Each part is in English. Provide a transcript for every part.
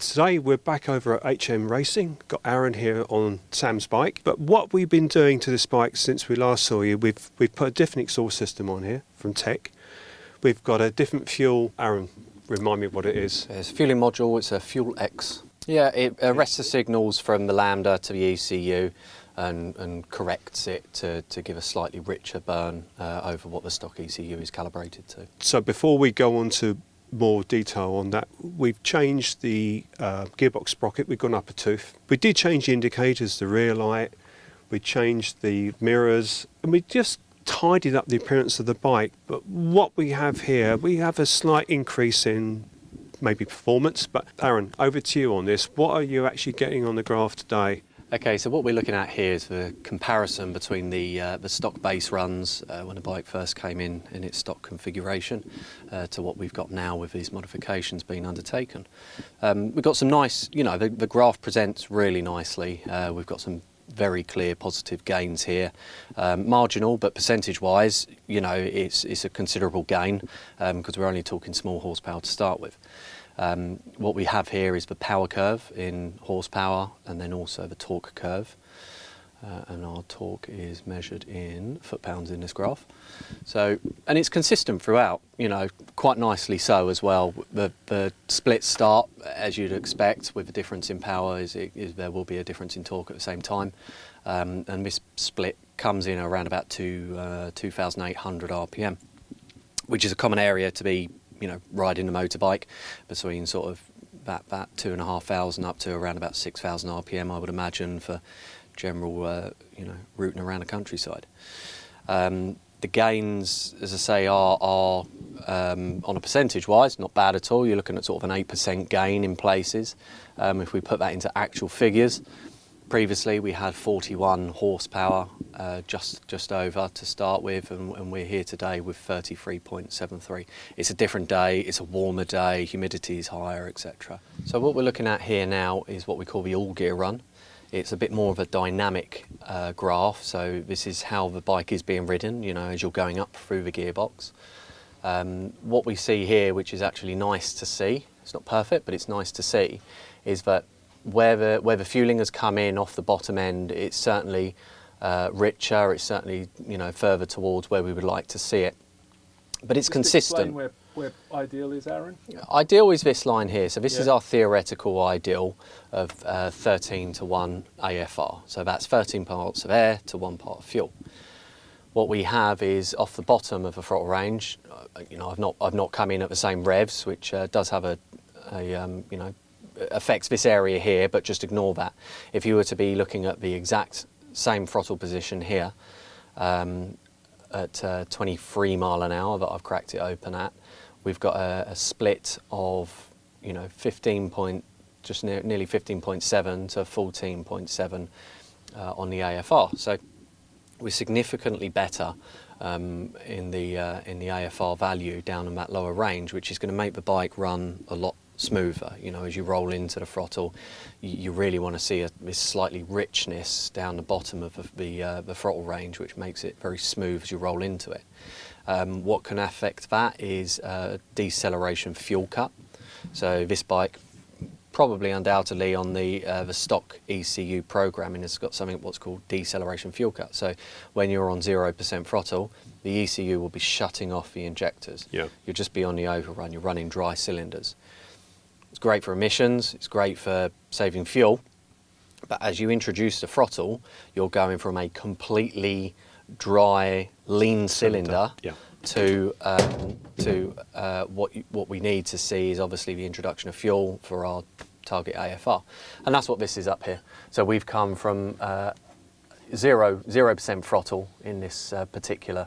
Today we're back over at HM Racing, got Aaron here on Sam's bike. But what we've been doing to this bike since we last saw you, we've put a different exhaust system on here from TEC. We've got a different fuel. Aaron, remind me what it is. It's a fueling module, it's a Fuel X. Yeah, it arrests the signals from the lambda to the ECU and corrects it to give a slightly richer burn over what the stock ECU is calibrated to. So before we go on to more detail on that, we've changed the gearbox sprocket, we've gone up a tooth. We did change the indicators, the rear light, we changed the mirrors, and we just tidied up the appearance of the bike. But what we have here, we have a slight increase in maybe performance. But Aaron, over to you on this. What are you actually getting on the graph today? Okay, so what we're looking at here is the comparison between the stock base runs when the bike first came in its stock configuration to what we've got now with these modifications being undertaken. We've got some nice, the graph presents really nicely. We've got some very clear positive gains here, marginal, but percentage-wise, it's a considerable gain because we're only talking small horsepower to start with. What we have here is the power curve in horsepower and then also the torque curve. And our torque is measured in foot-pounds in this graph. So, and it's consistent throughout, quite nicely so as well. The splits start, as you'd expect, with a difference in power, there will be a difference in torque at the same time. And this split comes in around about 2,800 RPM, which is a common area to be riding a motorbike, between sort of that 2,500 up to around about 6,000 RPM, I would imagine, for general, routing around the countryside. The gains, as I say, are on a percentage-wise not bad at all. You're looking at sort of an 8% gain in places. If we put that into actual figures, previously we had 41 horsepower, just over to start with, and we're here today with 33.73. It's a different day, it's a warmer day, humidity is higher, etc. So what we're looking at here now is what we call the all-gear run. It's a bit more of a dynamic graph, so this is how the bike is being ridden, as you're going up through the gearbox. What we see here, which is actually nice to see, it's not perfect, but it's nice to see, is that where the fueling has come in off the bottom end, it's certainly richer, it's certainly further towards where we would like to see it. But it's consistent. Explain where ideal is, Aaron? Ideal is this line here. So this is our theoretical ideal of 13 to 1 AFR. So that's 13 parts of air to 1 part of fuel. What we have is off the bottom of the throttle range. I've not come in at the same revs, which does have a affects this area here, but just ignore that. If you were to be looking at the exact same throttle position here, at 23 mile an hour that I've cracked it open at, we've got a split of nearly 15.7 to 14.7 on the AFR. So we're significantly better in the AFR value down in that lower range, which is going to make the bike run a lot smoother. As you roll into the throttle, you really want to see this slightly richness down the bottom of the throttle range, which makes it very smooth as you roll into it. What can affect that is deceleration fuel cut. So this bike, probably undoubtedly on the stock ECU programming, has got something what's called deceleration fuel cut. So when you're on 0% throttle, the ECU will be shutting off the injectors. Yeah. You'll just be on the overrun. You're running dry cylinders. It's great for emissions, it's great for saving fuel, but as you introduce the throttle, you're going from a completely dry, lean cylinder to what we need to see is obviously the introduction of fuel for our target AFR. And that's what this is up here. So we've come from 0% throttle in this particular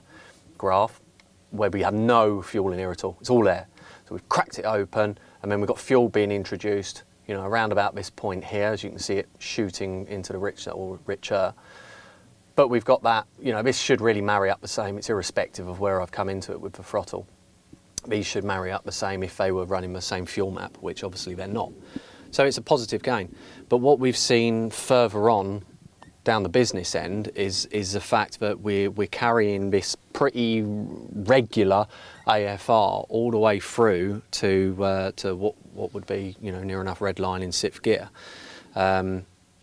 graph, where we have no fuel in here at all. It's all air. So we've cracked it open, and then we've got fuel being introduced, around about this point here, as you can see it shooting into the richer. But we've got that, this should really marry up the same. It's irrespective of where I've come into it with the throttle. These should marry up the same if they were running the same fuel map, which obviously they're not. So it's a positive gain. But what we've seen further on down the business end is the fact that we're carrying this pretty regular AFR all the way through to what would be, you know, near enough red line in 6th gear.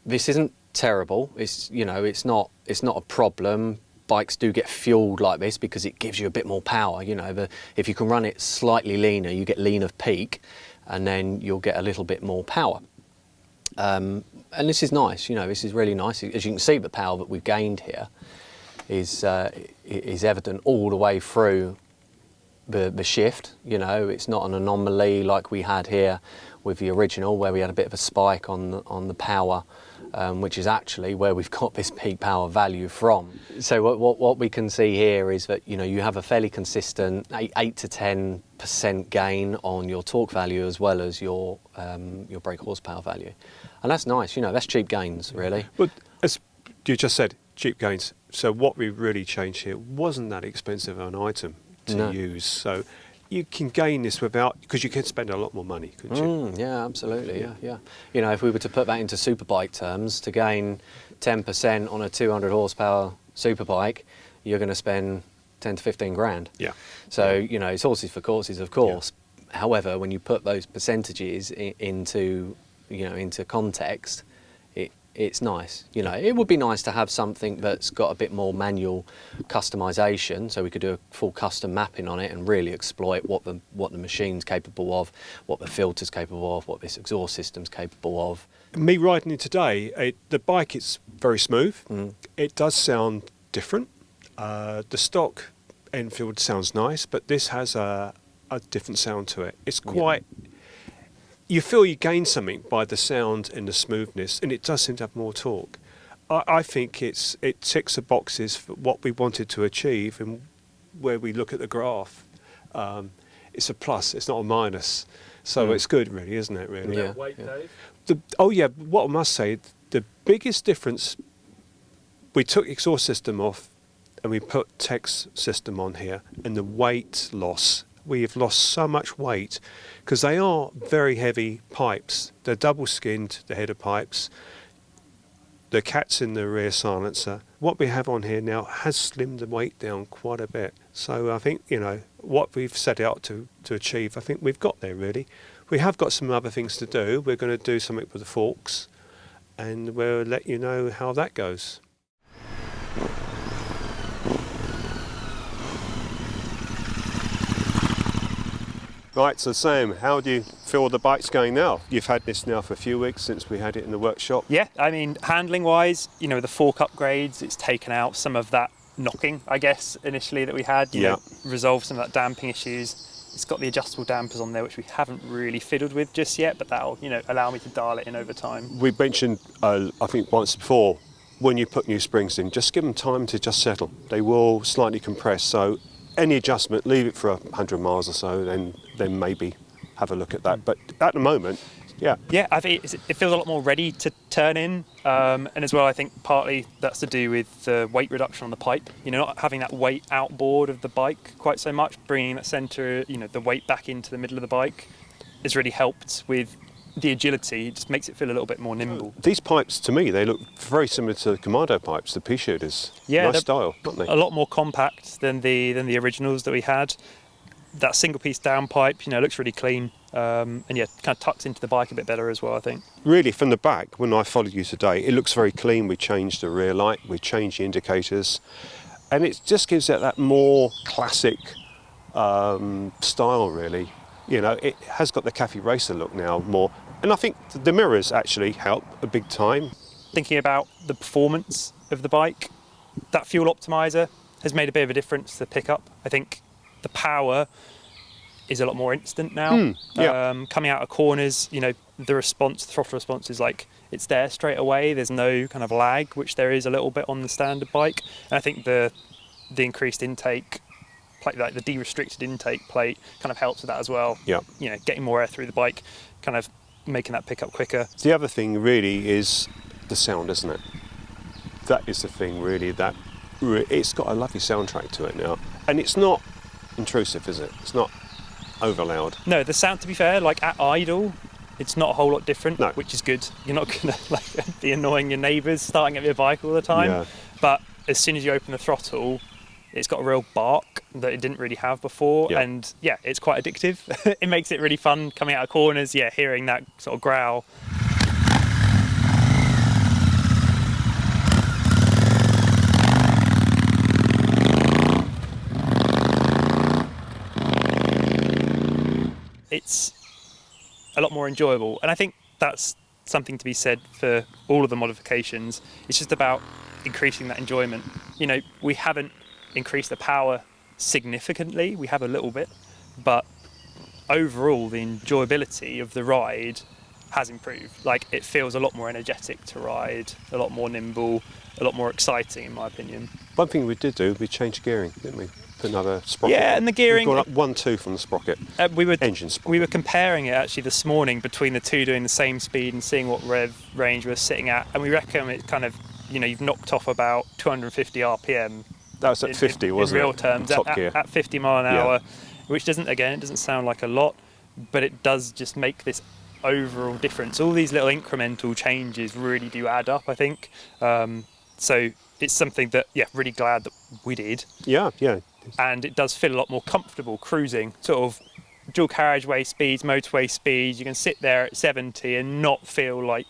This isn't terrible. It's, you know, it's not a problem. Bikes do get fueled like this because it gives you a bit more power. You know, if you can run it slightly leaner, you get lean of peak, and then you'll get a little bit more power. And this is nice. You know, this is really nice. As you can see, the power that we've gained here is evident all the way through the shift. You know, it's not an anomaly like we had here with the original, where we had a bit of a spike on the power, which is actually where we've got this peak power value from. So what we can see here is that, you know, you have a fairly consistent 8 to 10% gain on your torque value as well as your brake horsepower value, and that's nice. You know, that's cheap gains, really. But as you just said, cheap gains. So what we really changed here wasn't that expensive an item to use. So you can gain this without, because you can spend a lot more money, couldn't you? Yeah, absolutely. Yeah. You know, if we were to put that into superbike terms, to gain 10% on a 200 horsepower superbike, you're going to spend 10 to 15 grand. Yeah. So, you know, it's horses for courses, of course. Yeah. However, when you put those percentages into, you know, into context, it's nice. You know, it would be nice to have something that's got a bit more manual customization, so we could do a full custom mapping on it and really exploit what the machine's capable of, what the filter's capable of, what this exhaust system's capable of. Me riding it today, the bike is very smooth. It does sound different. The stock Enfield sounds nice, but this has a different sound to it. It's quite... You feel you gain something by the sound and the smoothness, and it does seem to have more torque. I think it ticks the boxes for what we wanted to achieve, and where we look at the graph, it's a plus, it's not a minus. So it's good, really, isn't it, really? Yeah. Weight, Dave? What I must say, the biggest difference, we took exhaust system off and we put TEC's system on here, and the weight loss. We have lost so much weight because they are very heavy pipes. They're double skinned, the header pipes. The cat's in the rear silencer. What we have on here now has slimmed the weight down quite a bit. So I think, you know, what we've set out to achieve, I think we've got there, really. We have got some other things to do. We're going to do something with the forks, and we'll let you know how that goes. Right, so Sam, how do you feel the bike's going now? You've had this now for a few weeks since we had it in the workshop. Yeah, I mean, handling wise, you know, the fork upgrades, it's taken out some of that knocking, I guess, initially that we had, you know, resolved some of that damping issues. It's got the adjustable dampers on there, which we haven't really fiddled with just yet, but that'll, you know, allow me to dial it in over time. We mentioned, I think once before, when you put new springs in, just give them time to just settle. They will slightly compress, so any adjustment, leave it for 100 miles or so, then maybe have a look at that. But at the moment, yeah, I think it feels a lot more ready to turn in, and as well, I think partly that's to do with the weight reduction on the pipe. You know, not having that weight outboard of the bike quite so much, bringing that centre, you know, the weight back into the middle of the bike, has really helped with the agility. It just makes it feel a little bit more nimble. These pipes, to me, they look very similar to the Commando pipes, the pea shooters. Yeah, nice style, aren't they? A lot more compact than the originals that we had. That single piece downpipe, you know, looks really clean, and yeah, kind of tucks into the bike a bit better as well, I think. Really, from the back, when I followed you today, it looks very clean. We changed the rear light, we changed the indicators, and it just gives it that more classic style, really. You know, it has got the Cafe Racer look now more, and I think the mirrors actually help a big time. Thinking about the performance of the bike, that fuel optimizer has made a bit of a difference to the pickup. I think the power is a lot more instant now. Coming out of corners, you know, the throttle response is like, it's there straight away. There's no kind of lag, which there is a little bit on the standard bike. And I think the increased intake, like the de-restricted intake plate, kind of helps with that as well. Yeah. You know, getting more air through the bike, kind of making that pickup quicker. The other thing really is the sound, isn't it? That is the thing really, it's got a lovely soundtrack to it now. And it's not intrusive, is it? It's not over loud. No, the sound, to be fair, like at idle, It's not a whole lot different, No. which is good. You're not going to be annoying your neighbours starting up your bike all the time. Yeah. But as soon as you open the throttle, it's got a real bark that it didn't really have before. Yeah. And yeah, it's quite addictive. It makes it really fun coming out of corners, hearing that sort of growl. It's a lot more enjoyable, and I think that's something to be said for all of the modifications. It's just about increasing that enjoyment. We haven't increased the power significantly, we have a little bit, but overall the enjoyability of the ride has improved. Like, it feels a lot more energetic to ride, a lot more nimble, a lot more exciting in my opinion. One thing we did do, we changed gearing, didn't we? Put another sprocket. Yeah, and the gearing. We've gone up 1 tooth on the sprocket. Engine sprocket. We were comparing it actually this morning between the two, doing the same speed and seeing what rev range we're sitting at, and we reckon it's kind of, you've knocked off about 250 RPM. That was at 50, wasn't it? In real terms, Top gear. at 50 mile an hour, which doesn't sound like a lot, but it does just make this overall difference. All these little incremental changes really do add up, I think. So it's something that, really glad that we did. Yeah. And it does feel a lot more comfortable cruising, sort of dual carriageway speeds, motorway speeds. You can sit there at 70 and not feel like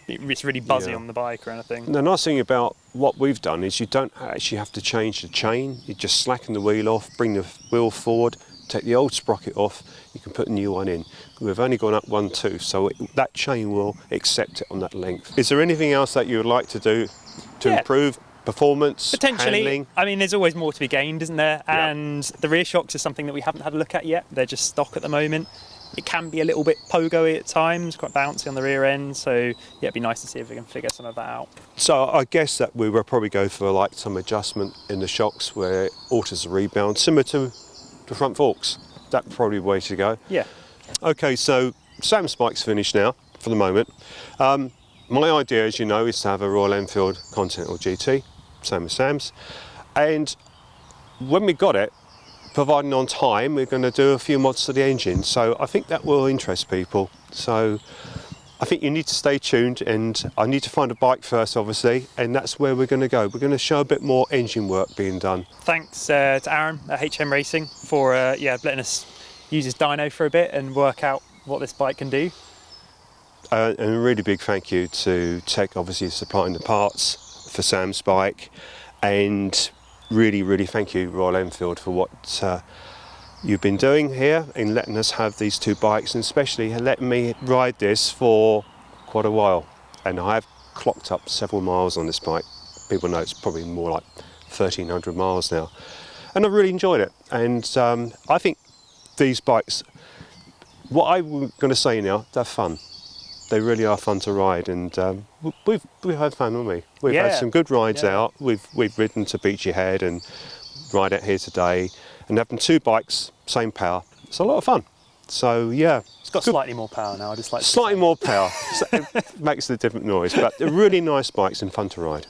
it's really buzzy on the bike or anything. The nice thing about what we've done is you don't actually have to change the chain. You just slacken the wheel off, bring the wheel forward, take the old sprocket off, you can put a new one in. We've only gone up 1 tooth, so that chain will accept it on that length. Is there anything else that you would like to do to improve performance, potentially, handling? I mean, there's always more to be gained, isn't there? Yeah. And the rear shocks is something that we haven't had a look at yet. They're just stock at the moment. It can be a little bit pogo-y at times, quite bouncy on the rear end. So it'd be nice to see if we can figure some of that out. So I guess that we will probably go for like some adjustment in the shocks where it alters the rebound, similar to the front forks. That's probably the way to go. Yeah. Okay, so Sam's bike's finished now for the moment. My idea, as you know, is to have a Royal Enfield Continental GT, same as Sam's. And when we got it, providing on time, we're going to do a few mods to the engine. So I think that will interest people. So I think you need to stay tuned, and I need to find a bike first, obviously, and that's where we're going to go. We're going to show a bit more engine work being done. Thanks to Aaron at HM Racing for letting us use his dyno for a bit and work out what this bike can do. And a really big thank you to TEC, obviously supplying the parts for Sam's bike, and really thank you Royal Enfield for what you've been doing here in letting us have these 2 bikes, and especially letting me ride this for quite a while. And I have clocked up several miles on this bike. People know it's probably more like 1,300 miles now, and I've really enjoyed it. And I think these bikes, what I'm going to say now, they're fun. They really are fun to ride, and we've had fun, haven't we? We've had some good rides out. We've ridden to Beachy Head and ride out here today, and having 2 bikes, same power. It's a lot of fun. So yeah, It's got slightly more power now. I just like slightly more power. So it makes a different noise, but they're really nice bikes and fun to ride.